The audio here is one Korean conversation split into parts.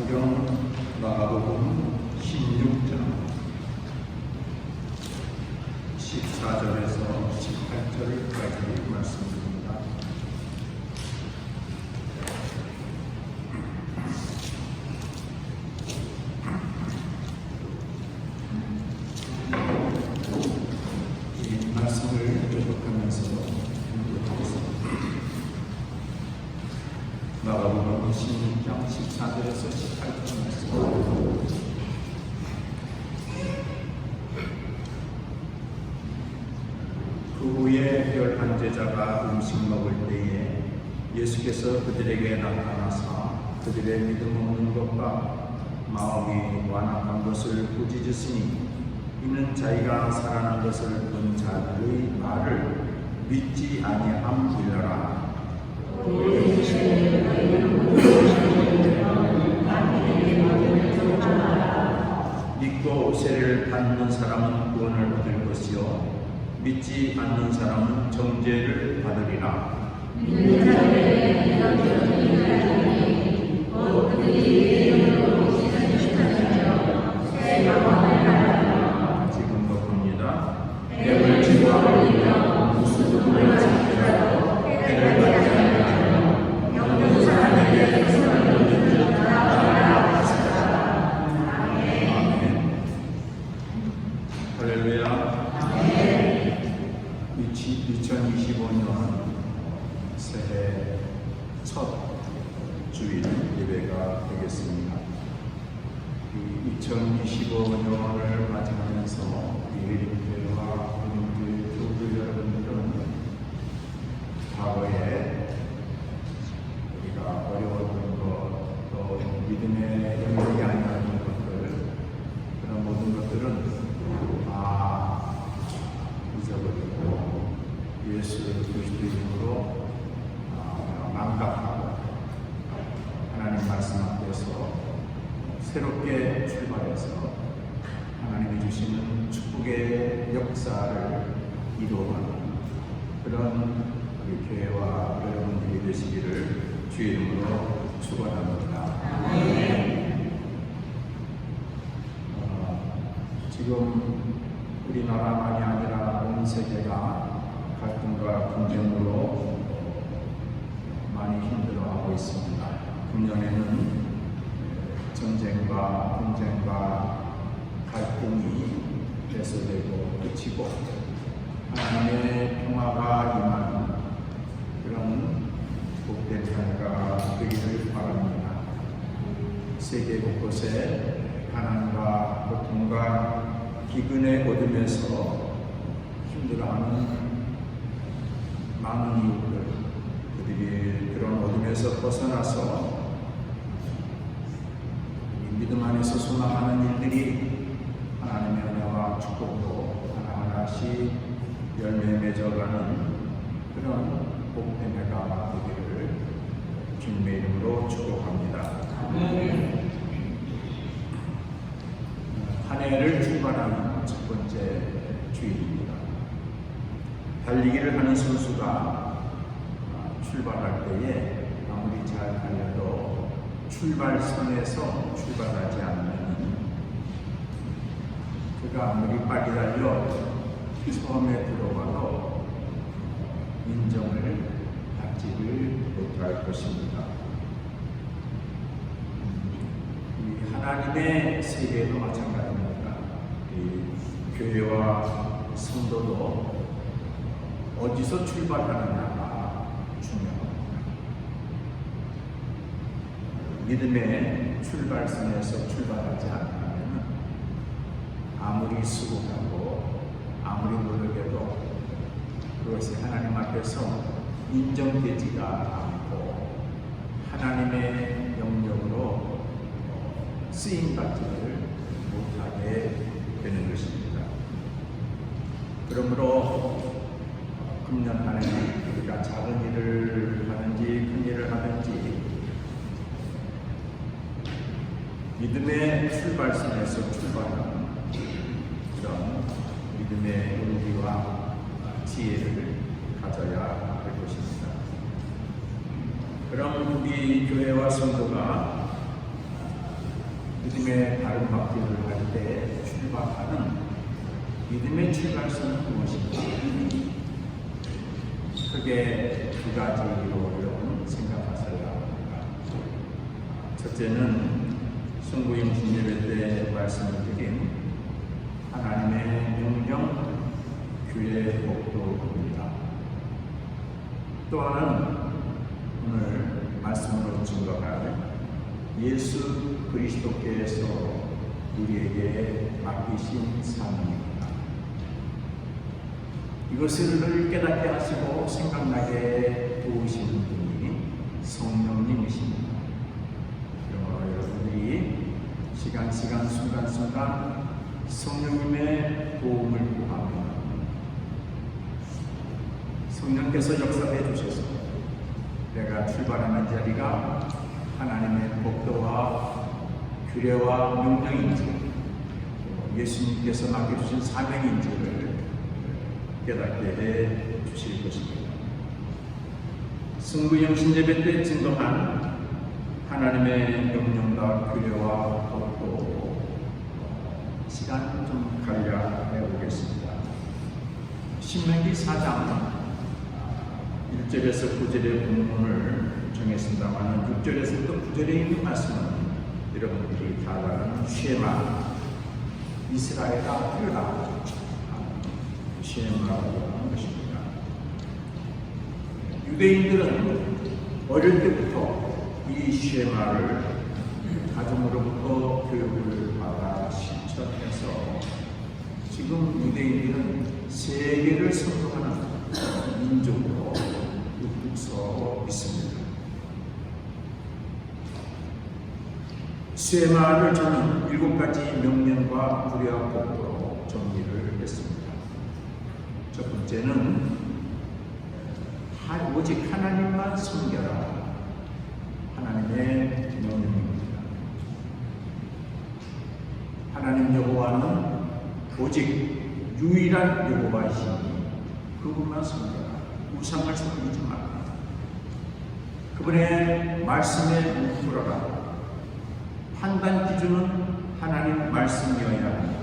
성경 마가복음 16장 14절에서 18절까지 말씀드립니다. 이 말씀을 교독하면서 공부하겠습니다. 마가복음 16장 14절에서 18절 말씀. 그 후에 11제자가 음식 먹을 때에 예수께서 그들에게 나타나사 그들의 믿음 없는 것과 마음이 완악한 것을 꾸짖으시니 이는 자기가 살아난 것을 본 자들의 말을 믿지 아니함이러라. 믿고 세례를 받는 사람은 구원을 얻을 것이요 믿지 않는 사람은 정죄를 받으리라. 지금도 봅니다. 뱀을 지도하며 무슨 누구를 잡더라도 해를 받지 않으며 영적 사람에게 손을 놓는 줄 알아야 하시라. 아멘. 할렐루야. 2025년 새해 첫 주일 예배가 되겠습니다. 2025년을 맞이하면서 예림교회와 예림교회 교우들 여러분들은 과거에 우리가 어려웠던 것, 또 믿음의 영역이 아니었던 것들, 그런 모든 것들은 잊어버리고 예수 그리스도 이름으로 망각하고 하나님 말씀 앞에서 새롭게 출발해서 하나님이 주시는 축복의 역사를 이루어가는 그런 우리 교회와 여러분들이 되시기를 주의 이름으로 축원합니다. 지금 우리나라만이 아니라 온 세계가 갈등과 분쟁으로 많이 힘들어하고 있습니다. 금년에는 전쟁과 분쟁과 갈등이 해소되고 그치고 하나님의 평화가 임하는 그런 복된 해가 되기를 바랍니다. 세계 곳곳에 가난과 고통과 기근의 어둠에서 힘들어하는 많은 이웃들, 그들이 그런 어둠에서 벗어나서 믿음 안에서 소망하는 일들이 하나님의 은혜와 축복도 하나하나씩 열매 맺어가는 그런 복된 해가 되기를 주님의 이름으로 축복합니다. 한 해를 출발하는 첫 번째 주일입니다. 달리기를 하는 선수가 출발할 때에 아무리 잘 달려도 출발선에서 출발하지 않으면 그가 아무리 빨리 달려 처음에 들어가도 인정을 받지를 못할 것입니다. 하나님의 세계도 마찬가지입니다. 이 교회와 성도도 어디서 출발하느냐가 중요합니다. 믿음의 출발선에서 출발하지 않으면 아무리 수고하고 아무리 노력해도 그것이 하나님 앞에서 인정되지가 않고 하나님의 영역으로 쓰임받지를 못하게 되는 것입니다. 그러므로 금년 한 해 우리가 작은 일을 하든지 큰 일을 하든지 믿음의 출발선에서 출발하는 그런 믿음의 용기와 지혜를 가져야 할 것입니다. 그럼 우리 교회와 성도가 믿음의 다른 바퀴를 할 때 출발하는 믿음의 출발선은 무엇인가? 크게 두 가지로 생각하셔야 합니다. 첫째는 성부임신 예배 때 말씀을 드린 하나님의 명령, 교회의 복도입니다. 또 하나는 오늘 말씀으로 증거할 예수 그리스도께서 우리에게 맡기신 사명입니다. 이것을 깨닫게 하시고 생각나게 도우시는 분이 성령님이십니다. 그러므로 여러분들이 시간 순간 성령님의 도움을 구하며 성령께서 역사해 주셔서 내가 출발하는 자리가 하나님의 복도와 규례와 명령인지 예수님께서 맡겨주신 사명인지를 깨닫게 해 주실 것입니다. 성부영신 예배 때 증거한 하나님의 명령과 규례와 법도 시간 좀 가려해 보겠습니다. 신명기 4장 1절에서 9절의 본문을 정했습니다만 6절에서부터 9절에 있는 말씀은 여러분들이 다 아는 쉐마, 이스라엘아 들으라, 쉐마라고 하는 것입니다. 유대인들은 어릴 때부터 이 쉐마를 가정으로부터 교육을 받아 실천해서 지금 유대인들은 세계를 선도하는 민족으로 서 있습니다. 쉐마를 저는 7가지 명령과 규례와 법도로 정리를 했습니다. 첫 번째는 오직 하나님만 섬겨라. 하나님의 명령입니다. 하나님 여호와는 오직 유일한 여호와이시니 그분만 섬겨라. 우상을 섬기지 마라. 그분의 말씀에 묵으라. 판단 기준은 하나님 말씀이어야 합니다.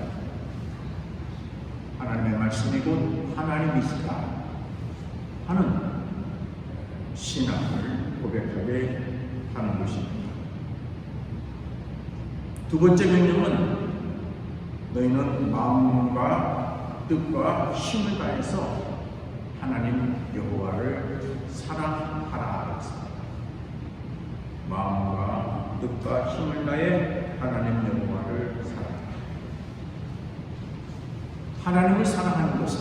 하나님의 말씀이 곧 하나님이시다 하는 신앙을 고백하게 하는 것입니다. 두 번째 명령은 너희는 마음과 뜻과 힘을 다해서 하나님 여호와를 사랑하라 했습니다. 마음과 뜻과 힘을 다해 하나님 여호와를 사랑하라. 하나님을 사랑하는 것은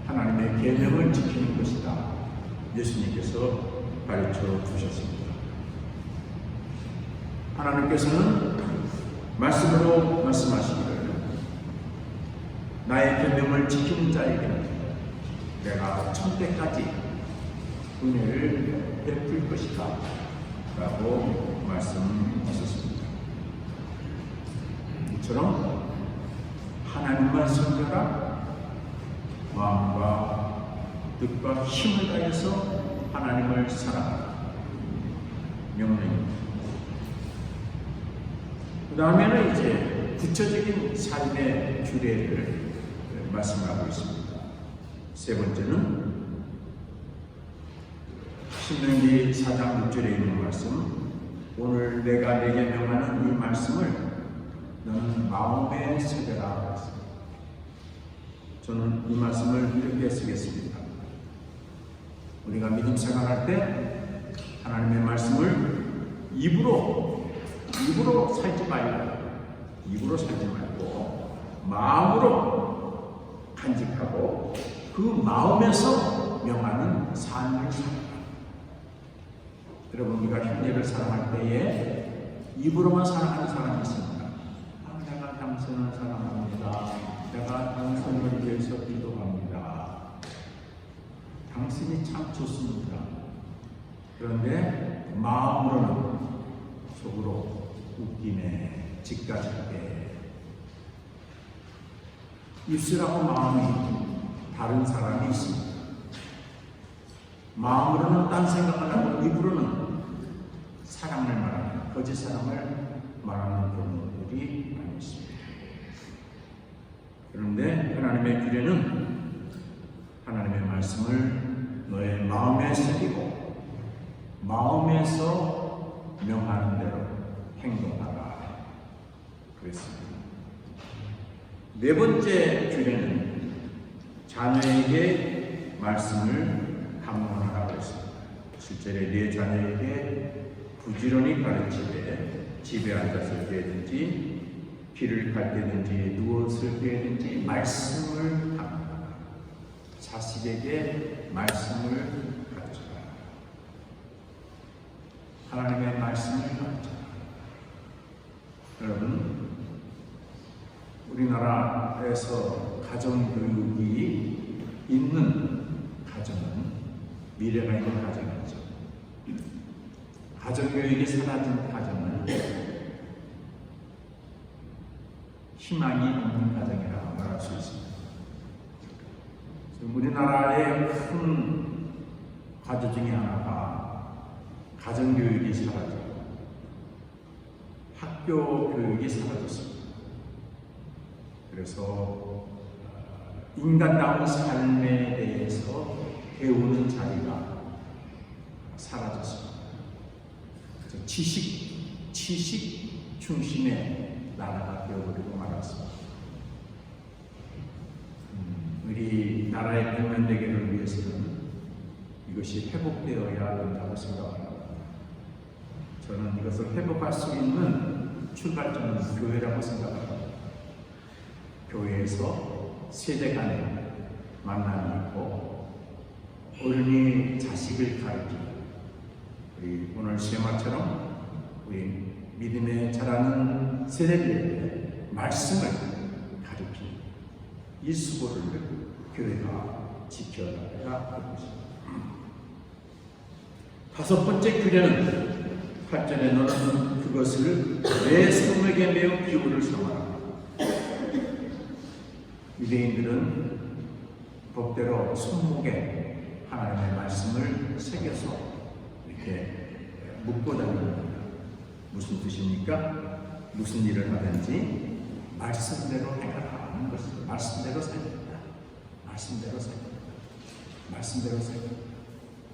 하나님의 계명을 지키는 것이다. 예수님께서 가르쳐 주셨습니다. 하나님께서는 말씀으로 말씀하시기를 나의 계명을 지키는 자에게 내가 천대까지 은혜를 베풀 것이다 라고 말씀하셨습니다. 이처럼 하나님만 섬겨라. 마음과 뜻과 힘을 다해서 하나님을 사랑하라. 명령입니다. 그 다음에는 이제 구체적인 삶의 규례를 말씀하고 있습니다. 세 번째는 신명기 4장 6절에 있는 말씀, 오늘 내가 내게 명하는 이 말씀을 너는 마음에 새겨라. 저는 이 말씀을 이렇게 쓰겠습니다. 우리가 믿음 생활할 때 하나님의 말씀을 입으로 살지 말고 마음으로 간직하고 그 마음에서 명하는 삶을 살아라. 여러분, 우리가 형제를 사랑할 때에 입으로만 사랑하는 사람이 있습니다. 내가 당신을 사랑합니다. 내가 당신을 위해서 기도합니다. 당신이 참 좋습니다. 그런데 마음으로는 속으로 웃기네, 짓가지게. 입술하고 마음이 다른 사람이 있습니다. 마음으로는 딴 생각을 하고 입으로는 사랑을 말합니다. 거짓 사랑을 말하는 경우들이 많이 있습니다. 그런데 하나님의 규례는 하나님의 말씀을 너의 마음에 새기고 마음에서 명하는 대로 행동하라 그랬습니다. 네 번째 규례는 자녀에게 말씀을 강론하라고 했습니다. 실제로 네 자녀에게 부지런히 가르치되 집에 앉았을 때든지 길을 갈 때든지 누웠을 때든지 말씀을 강론하라. 자식에게 말씀을 가르쳐라. 하나님의 말씀을 가르쳐라. 여러분, 우리나라에서 가정교육이 있는 가정은 미래가 있는 가정이죠. 가정교육이 사라진 가정은 희망이 없는 가정이라고 말할 수 있습니다. 우리나라의 큰 과제 중에 하나가 가정교육이 사라지고 학교 교육이 사라졌습니다. 그래서 인간다운 삶에 대해서 배우는 자리가 사라졌습니다. 그래서 지식 중심의 나라가 되어버리고 말았습니다. 우리 나라의 백년대계를 위해서는 이것이 회복되어야 된다고 생각합니다. 저는 이것을 회복할 수 있는 출발점은 교회라고 생각합니다. 교회에서 세대 간의 만남이 있고 어른이 자식을 가르치고 우리 오늘 시험화처럼 우리 믿음에 자라는 세대들에게 말씀을 가르치는 이 수고를 교회가 지켜나가야 할 것입니다. 다섯 번째 규례는 8절에 너는 그것을 내 성에게 매우 기울을 삼아라. 유대인들은 법대로 손목에 하나님의 말씀을 새겨서 이렇게 묶고 다닙니다. 무슨 뜻입니까? 무슨 일을 하든지 말씀대로 행하라 하는 것을 말씀대로 살펴라. 말씀대로 살펴라. 말씀대로 살펴라.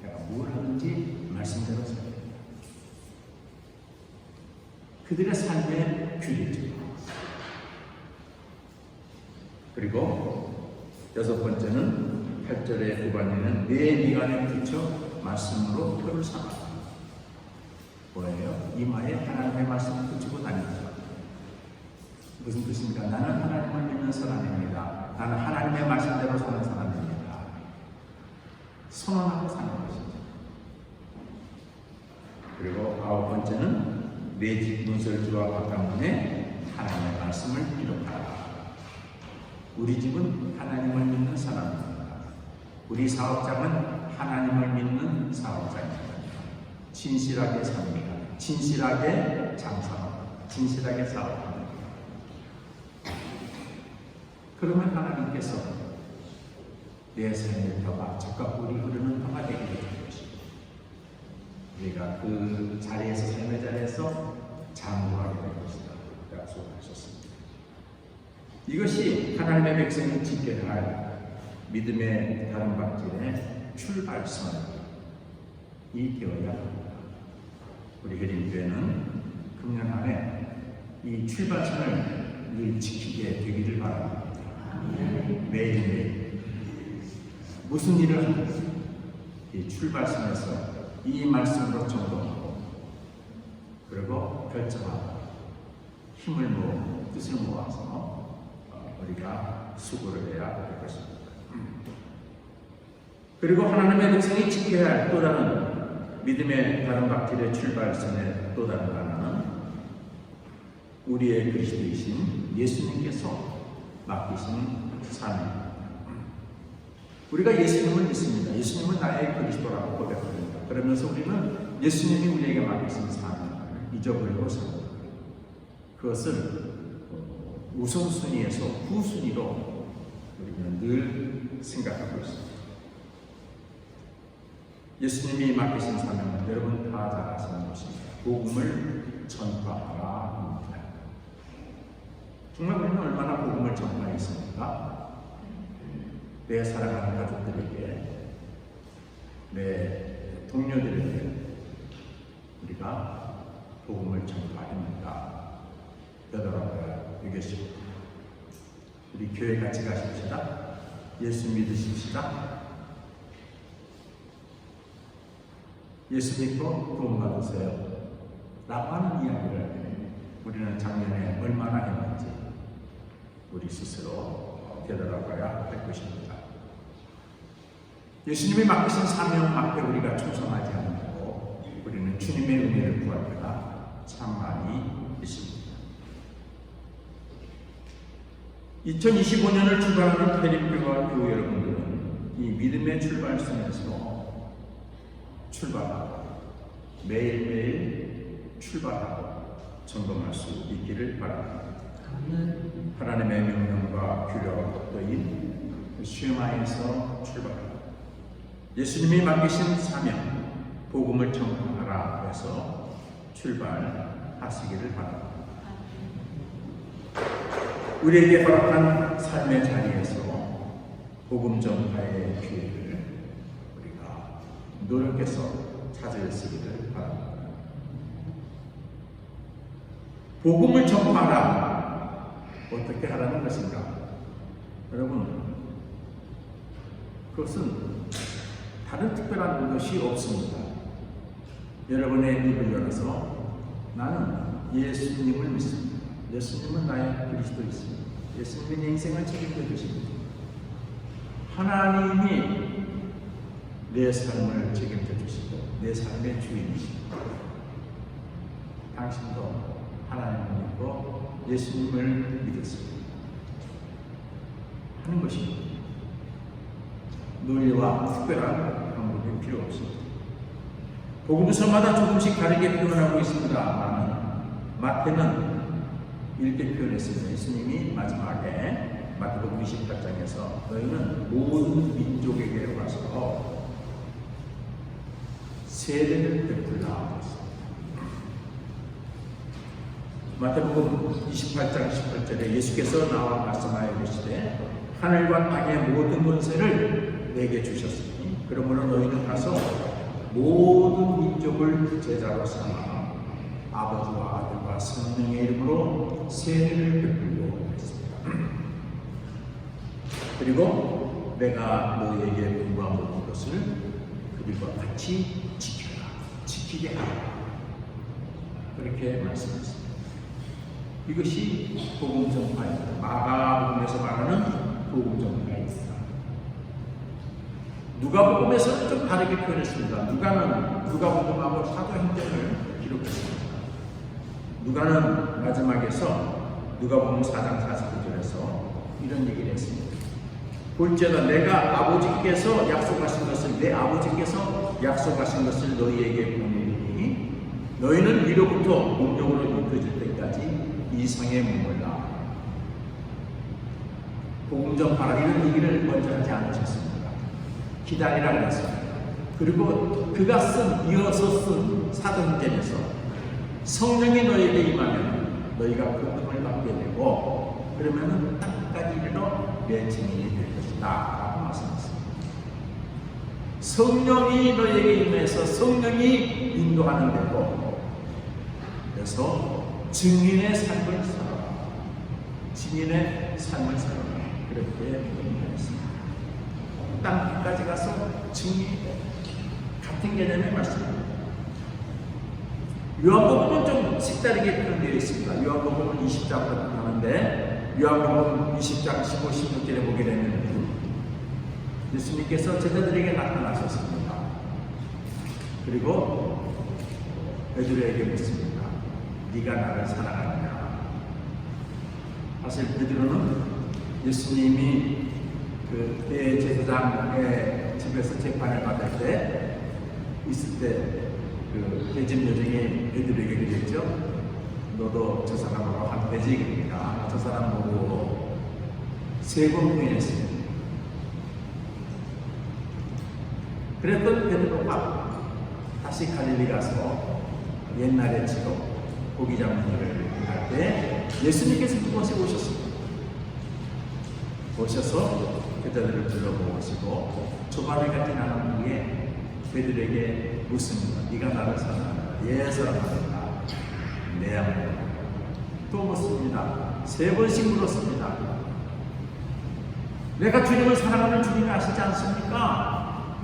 내가 뭘 하든지 말씀대로 살펴라. 그들의 삶의 규례죠. 그리고 여섯 번째는 8절의 후반에는 내 미간에 붙여 말씀으로 표를 삼아라. 뭐예요? 이마에 하나님의 말씀을 붙이고 다니죠. 무슨 뜻입니까? 나는 하나님을 믿는 사람입니다. 나는 하나님의 말씀대로 사는 사람입니다. 선언하고 사는 것이죠. 그리고 아홉 번째는 내 집 문설주와 바깥문에 하나님의 말씀을 기록하라. 우리 집은 하나님을 믿는 사람입니다. 우리 사업장은 하나님을 믿는 사업장입니다. 진실하게 삽니다. 진실하게 장사합니다. 진실하게 사업합니다. 그러면 하나님께서 내 삶의 터가 적과 꿀이 흐르는 터가 되게 해줄 것입니다. 우리가 그 자리에서 삶의 자리에서 장구하게 될 것이다. 약속하셨습니다. 이것이 하나님의 백성이 지켜야 할 믿음의 다른 방식의 출발선이 되어야 합니다. 우리 회림교회는 금년 한 해 이 출발선을 늘 지키게 되기를 바랍니다. 매일매일 무슨 일을 하든 이 출발선에서 이 말씀으로 점검하고 그리고 결정하고 힘을 모으고 뜻을 모아서 우리가 수고를 해야 할 것입니다. 그리고 하나님의 백성이 지켜야 할 또 다른 믿음의 다른 박질의 출발선의 또 다른 하나는 우리의 그리스도이신 예수님께서 맡기신 삶입니다. 우리가 예수님을 믿습니다. 예수님은 나의 그리스도라고 고백합니다. 그러면서 우리는 예수님이 우리에게 맡기신 삶을 잊어버리고 삽니다. 그것을 우선순위에서 후순위로 우리는 늘 생각하고 있습니다. 예수님이 맡기신 사명은 여러분 다 잘 아시는 것입니다. 복음을 전파하라. 정말 우리는 얼마나 복음을 전파했습니까? 내 사랑하는 가족들에게, 내 동료들에게 우리가 복음을 전파합니다. 되돌아가야 되겠습니다. 우리 교회 같이 가십시다. 예수 믿으십시다. 예수 믿고 구원 받으세요. 라고 하는 이야기를 우리는 작년에 얼마나 했는지 우리 스스로 되돌아가야 할 것입니다. 예수님이 맡기신 사명 앞에 우리가 충성하지 않고 우리는 주님의 은혜를 구할 때가 참 많이 있습니다. 2025년을 출발하는 대립교와 교회 여러분들은 이 믿음의 출발선에서 출발하고 매일매일 출발하고 점검할 수 있기를 바랍니다. 하나님의 명령과 규례인 슈마에서 출발합니다. 예수님이 맡기신 사명, 복음을 전파하라 해서 출발하시기를 바랍니다. 우리에게 허락한 삶의 자리에서 복음 전파의 기회를 우리가 노력해서 찾을 수 있기를 바랍니다. 복음을 전파하라. 어떻게 하라는 것인가? 여러분, 그것은 다른 특별한 것이 없습니다. 여러분의 입을 열어서 나는 예수님을 믿습니다. 예수님은 나의 그리스도이십니다. 예수님의 인생을 책임져 주십니다. 하나님이 내 삶을 책임져 주시고 내 삶의 주인이십니다. 당신도 하나님을 믿고 예수님을 믿었습니다. 하는 것입니다. 논리와 특별한 방법이 필요 없습니다. 복음서마다 조금씩 다르게 표현하고 있습니다. 마태는 이렇게 표현했습니다. 예수님이 마지막에 마태복음 28장에서 너희는 모든 민족에게 와서 세례를 베풀라. 마태복음 28장 18절에 예수께서 나와 말씀하여 이르시되 하늘과 땅의 모든 권세를 내게 주셨으니 그러므로 너희는 가서 모든 민족을 제자로 삼아 아버지와 아들과 성령의 이름으로 세례를 베풀고 했습니다. 그리고 내가 너희에게 분부한 것을 그들과 같이 지켜라. 지키게 하라. 그렇게 말씀했습니다. 이것이 복음 전파입니다. 마가복음에서 말하는 복음 전파입니다. 누가복음에서는 좀 다르게 표현했습니다. 누가복음하고 사도행전을 기록했습니다. 누가는 마지막에서 누가복음 4장 49절에서 이런 얘기를 했습니다. 볼지어다 내가 아버지께서 약속하신 것을 내 아버지께서 약속하신 것을 너희에게 보내리니 너희는 위로부터 몸종으로 입혀질 때까지 이상의 머물라. 복음 전파라 이런 얘기를 먼저 하지 않으셨습니다. 기다리라고 했습니다. 그리고 그가 이어서 쓴 사도행전에서 성령이 너희에게 임하면 너희가 그 힘을 받게 되고 그러면은 땅까지 이르러 내 증인이 될 것이다 라고 말씀했습니다. 성령이 너희에게 임해서 성령이 인도하는 대로 그래서 증인의 삶을 살아라. 증인의 삶을 살아라. 그렇게 명령했습니다. 땅까지 가서 증인이 돼. 같은 개념의 말씀입니다. 요한복음은 좀 색다르게 표현되어 있습니다. 요한복음은 20장부터 하는데 요한복음 20장 15, 16절에 보게 되면 예수님께서 제자들에게 나타나셨습니다. 그리고 베드로에게 묻습니다. 네가 나를 사랑하느냐? 사실 베드로는 예수님이 그 대제사장의 집에서 재판을 받을 때 있을 때 그 대집 여정이 베드로에게 그랬죠. 너도 저 사람하고 한 되지 그러니까 저 사람 보고 3번 부인했습니다. 그랬던 베드로가 다시 갈릴리 가서 옛날에 치고 고기 잡는 일을 할 때 예수님께서 그곳에 오셨습니다. 오셔서 그자들을 둘러보시고 조반을 같이 나눈 후에 그들에게 묻습니다. 네가 나를 사랑하느냐? 예, 사랑합니다. 네, 합니다. 또 묻습니다. 3번씩 물었습니다. 내가 주님을 사랑하는 주님이 아시지 않습니까?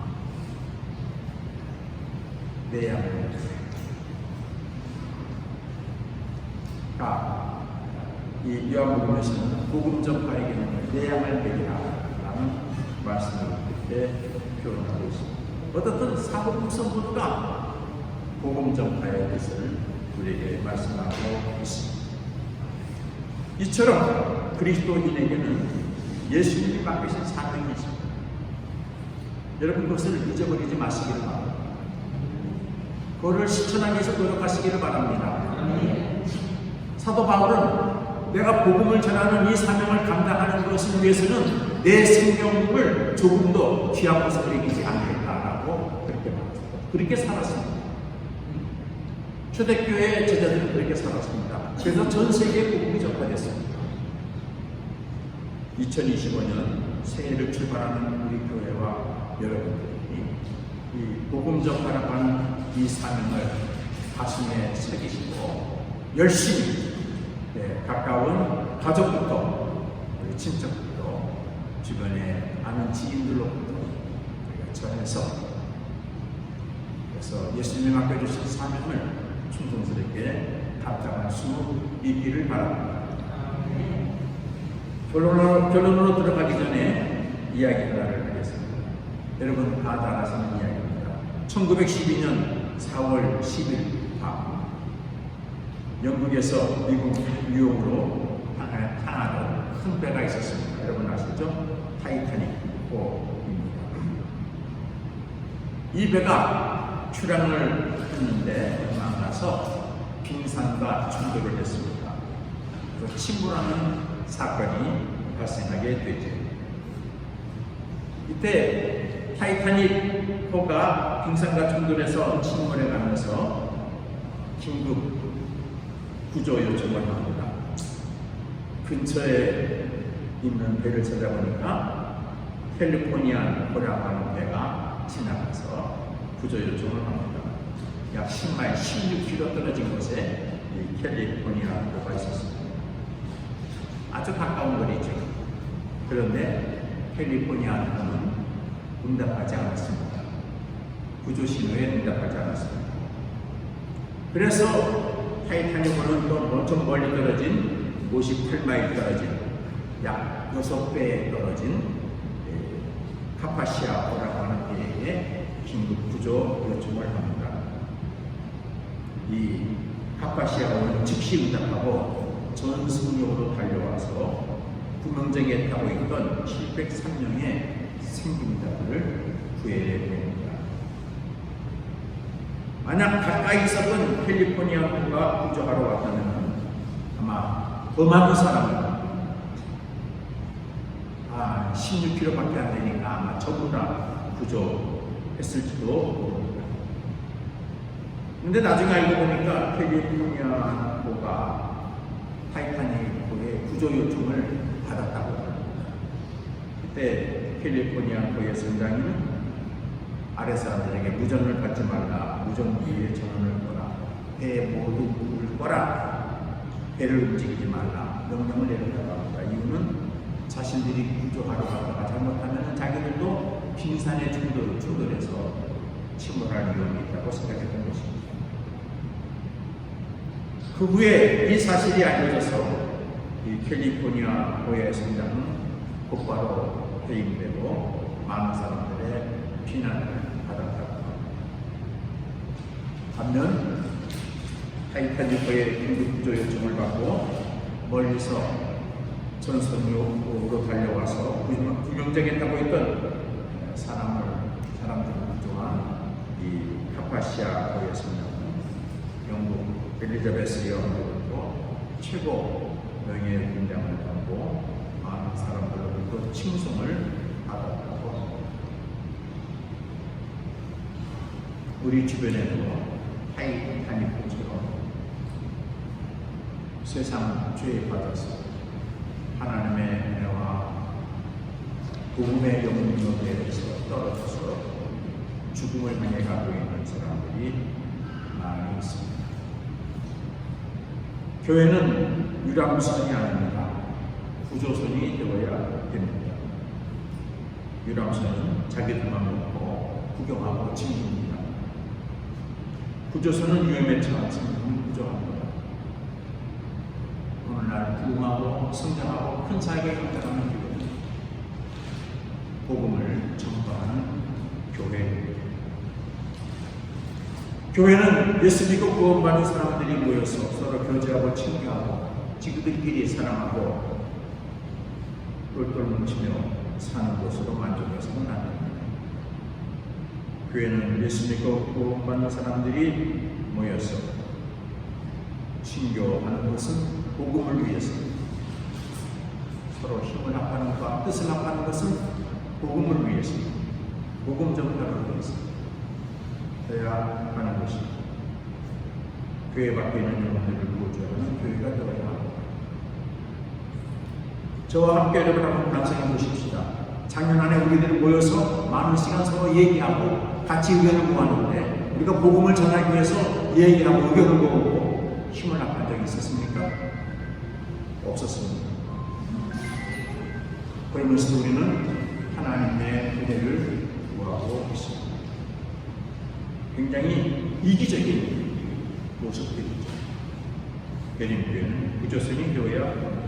네, 합니다. 이 요한복음에서는 복음 전파에게는 내양을 먹이라 라는 말씀을 이렇게 표현하고 있습니다. 어떻든 사복음 성도가 복음 전파의 뜻을 우리에게 말씀하고 있습니다. 이처럼 그리스도인에게는 예수님이 맡기신 사명이 있습니다. 여러분 그것을 잊어버리지 마시기를 바랍니다. 그거를 실천하기 위해서 노력하시기를 바랍니다. 사도 바울은 내가 복음을 전하는 이 사명을 감당하는 것을 위해서는 내 생명을 조금도 귀한 것을 여기지 않겠다라고 그렇게 말했습니다. 그렇게 살았습니다. 초대교회 제자들은 그렇게 살았습니다. 그래서 전 세계에 복음이 전파됐습니다. 2025년 새해를 출발하는 우리 교회와 여러분들이 이 복음 전파라고 하는 이 사명을 가슴에 새기시고 열심히 가까운 가족부터 우리 친척부터 주변에 아는 지인들로부터 우리가 전해서 그래서 예수님이 맡겨주신 사명을 충성스럽게 감당할 수 있기를 바랍니다. 결론으로 들어가기 전에 이야기 하나를 하겠습니다. 여러분 다 잘 아시는 이야기입니다. 1912년 4월 10일 밤 영국에서 미국 뉴욕으로 향하던 큰 배가 있었습니다. 여러분 아시죠? 타이타닉 호입니다. 이 배가 출항을 했는데 얼마 안 가서 빙산과 충돌을 했습니다. 그래서 침몰하는 사건이 발생하게 되죠. 이때 타이타닉 호가 빙산과 충돌해서 침몰해 가면서 긴급 구조 요청을 합니다. 근처에 있는 배를 찾아보니까 캘리포니아 호라고 하는 배가 지나가서 구조 요청을 합니다. 약 10마일, 16km 떨어진 곳에 이 캘리포니아 호가 있었습니다. 아주 가까운 거리죠. 그런데 캘리포니아 호는 응답하지 않았습니다. 구조 신호에 응답하지 않았습니다. 그래서 타이타닉호는 또 엄청 멀리 떨어진 58마일 떨어진 약 6배 떨어진 카파시아호라고 하는 데에게 긴급 구조 요청을 합니다. 이 카파시아호는 즉시 응답하고 전 승용으로 달려와서 구명정에 타고 있던 703명의 생존자들을 구해냅니다. 만약 가까이 있었던 캘리포니아호가 구조하러 왔다면 아마 더 많은 사람을 16km밖에 안 되니까 아마 전부 다 구조했을지도 모릅니다. 근데 나중에 알고 보니까 캘리포니아호가 타이타닉호의 구조 요청을 받았다고 합니다. 그때 캘리포니아호의 선장님은 아래 사람들에게 무전을 받지 말라, 무전기에 전원을 꺼라, 배 모두 물을 꺼라, 배를 움직이지 말라 명령을 내렸다고 합니다. 이유는 자신들이 구조하러 가다가 잘못하면 자기들도 빙산에 충돌해서 침몰할 위험이 있다고 생각했던 것입니다. 그 후에 이 사실이 알려져서 이 캘리포니아호의 선장은 곧바로 해임되고 많은 사람들의 비난을 받았다고 합니다. 반면 타이타닉호의 긴급구조 요청을 받고 멀리서 전선으로 달려와서 구명정에 타고 있던 사람들을 구조한 이 카파시아호의 선장은 영국 엘리자베스 여왕으로부터 최고 명예의 군장을 받고 많은 사람들로부터 칭송을 받았다고 합니다. 우리 주변에도 타이타닉호처럼 세상 죄에 빠져서 하나님의 은혜와 복음의 영역에서 떨어져서 죽음을 향해 가고 있는 사람들이 많이 있습니다. 교회는 유람선이 아닙니다. 구조선이 되어야 됩니다. 유람선은 자기들만 먹고 구경하고 즐깁니다. 구조선은 위험에 처해서 구조합니다. 오늘날 부흥하고 성장하고 큰 사역에 감당하는 교회는 복음을 전파하는 교회입니다. 교회는 예수 믿고 구원받은 사람들이 모여서 서로 교제하고 친교하고 지그들끼리 사랑하고 똘똘 뭉치며 사는 곳으로 만족해서는 안 됩니다. 교회는 예수 믿고 구원받는 사람들이 모여서 친교하는 것은 복음을 위해서, 서로 힘을 합하는 것과 뜻을 합하는 것은 복음을 위해서, 복음 전파를 위해서 해야 하는 것입니다. 교회 밖에 있는 여러분들을 구조하는 교회가 되어야 합니다. 저와 함께 여러분 한번 반성해 보십시다. 작년 안에 우리들이 모여서 많은 시간 서로 얘기하고 같이 의견을 모았는데 우리가 복음을 전하기 위해서 얘기하고 의견을 모으고 힘을 합한 적이 있었습니까? 없었습니다. 그러면서 우리는 하나님의 은혜를 구하고 있습니다. 굉장히 이기적인 모습들이죠. 베림교회는 구조선이 되어야 합니다.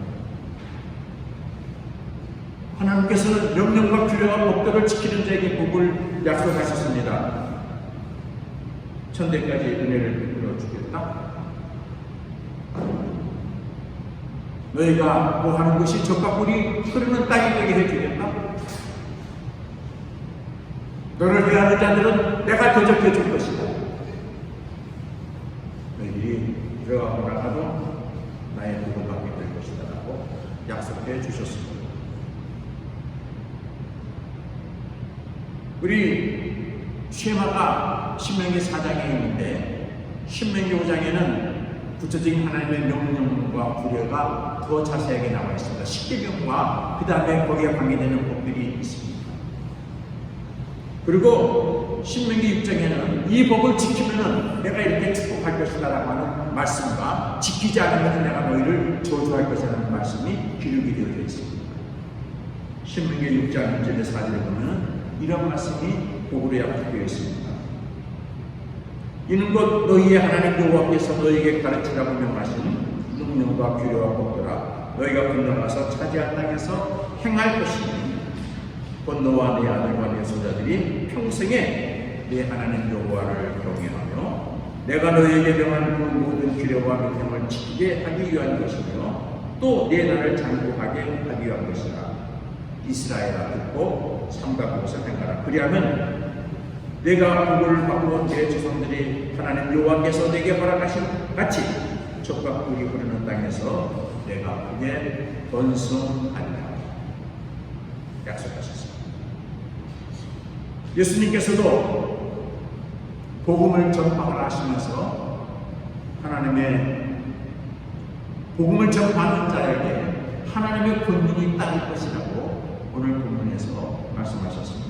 하나님께서는 명령과 규례와 법도를 지키는 자에게 복을 약속하셨습니다. 천대까지 은혜를 베풀어 주겠다. 너희가 뭐 하는 것이 적과 꿀이 흐르는 땅이 되게 해주겠다. 너를 대하는 자들은 내가 대접해 줄 것이다. 너희들이 들어가고 나가도 나의 복을 받게 될 것이다 라고 약속해 주셨습니다. 우리 쉐마가 신명기 4장에 있는데 신명기 5장에는 구체적인 하나님의 명령과 규례가 더 자세하게 나와 있습니다. 십계명과 그 다음에 거기에 관계되는 법들이 있습니다. 그리고 신명기 6장에는 이 법을 지키면 내가 이렇게 축복할 것이다 라고 하는 말씀과 지키지 않으면 내가 너희를 저주할 것이라는 말씀이 기록이 되어 있습니다. 신명기 6장 1절에 4절에 보면 이런 말씀이 복으로 약속되어 있습니다. 이는 곧 너희의 하나님 여호와께서 너희에게 가르치라고 명하신 명령과 규례와 법도라. 너희가 건너가서 차지한 땅에서 행할 것이니 곧 너와 네 아들과 네 손자들이 평생에 네 하나님 여호와를 경외하며 내가 너희에게 명한 그 모든 규례와 명령을 지키게 하기 위한 것이며 또 네 나라를 장구하게 하기 위한 것이라. 이스라엘아 듣고 삼가 그것을 행하라. 그리하면 내가 복을 받고 내 조상들이 하나님 여호와께서 내게 허락하신 같이 젖과 꿀이 흐르는 땅에서 내가 그게 번성하리라 약속하셨습니다. 예수님께서도 복음을 전파하라 하시면서 하나님의 복음을 전파하는 자에게 하나님의 권능이 따를 것이라고 오늘 본문에서 말씀하셨습니다.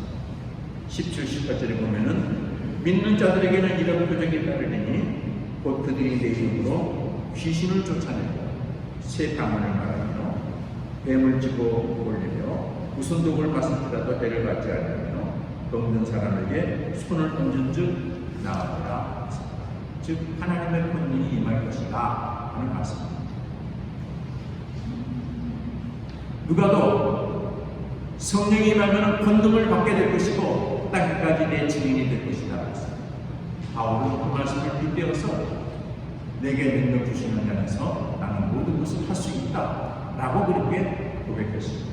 17, 18절에 보면은 믿는 자들에게는 이런 표적이 따르리니 곧 그들이 내 이름으로 귀신을 쫓아내고 새 방언을 말하며 뱀을 쥐고 올리며 무슨 독을 마실지라도 해를 받지 않으며 병든 사람에게 손을 얹은 즉 나으리라. 즉 하나님의 권능이 임할 것이다 하는 말씀입니다. 누가도 성령이 임하면 권능을 받게 될 것이고 땅까지 내 증인이 될 것이다. 바울은 그 말씀을 빗대어서 내게 능력 주시는 자에서 나는 모든 것을 할 수 있다 라고 그렇게 고백했습니다.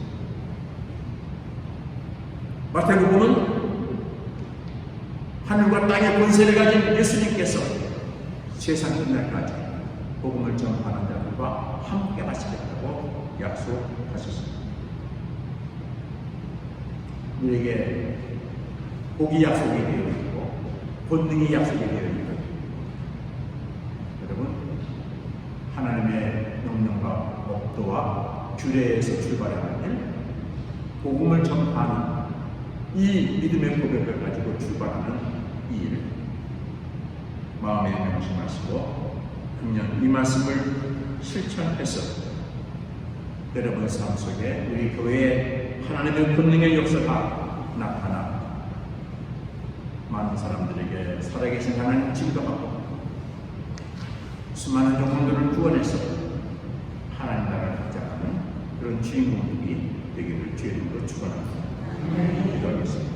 마태복음은 하늘과 땅의 권세를 가진 예수님께서 세상 끝날까지 복음을 전파하는 자들과 함께 하시겠다고 약속하셨습니다. 우리에게 복이 약속이 되어 있고 권능이 약속이 되어 있고 여러분 하나님의 목도와 규례에서 출발하는 일, 복음을 전파하는 이 믿음의 고백을 가지고 출발하는 이 일, 마음에 명심하시고 금년 이 말씀을 실천해서 여러분 삶 속에 우리 교회에 하나님의 권능의 역사가 나타나 많은 사람들에게 살아계신 하나님 증거하고 수많은 영혼들을 구원해서 하나님 나라를 확장하는 그런 주인공들이 되기를 주의 이름으로 축원합니다. 기도하겠습니다.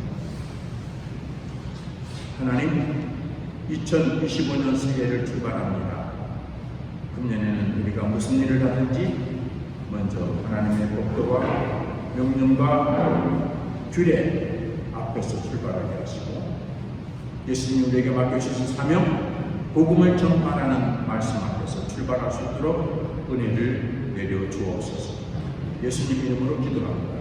하나님, 2025년 새해를 출발합니다. 금년에는 우리가 무슨 일을 하든지 먼저 하나님의 법도와 명령과 규례 앞에서 출발하게 하시고 예수님 우리에게 맡겨주신 사명, 복음을 전파하는 말씀 앞에서 출발할 수 있도록 은혜를 내려 주옵소서. 예수님 이름으로 기도합니다.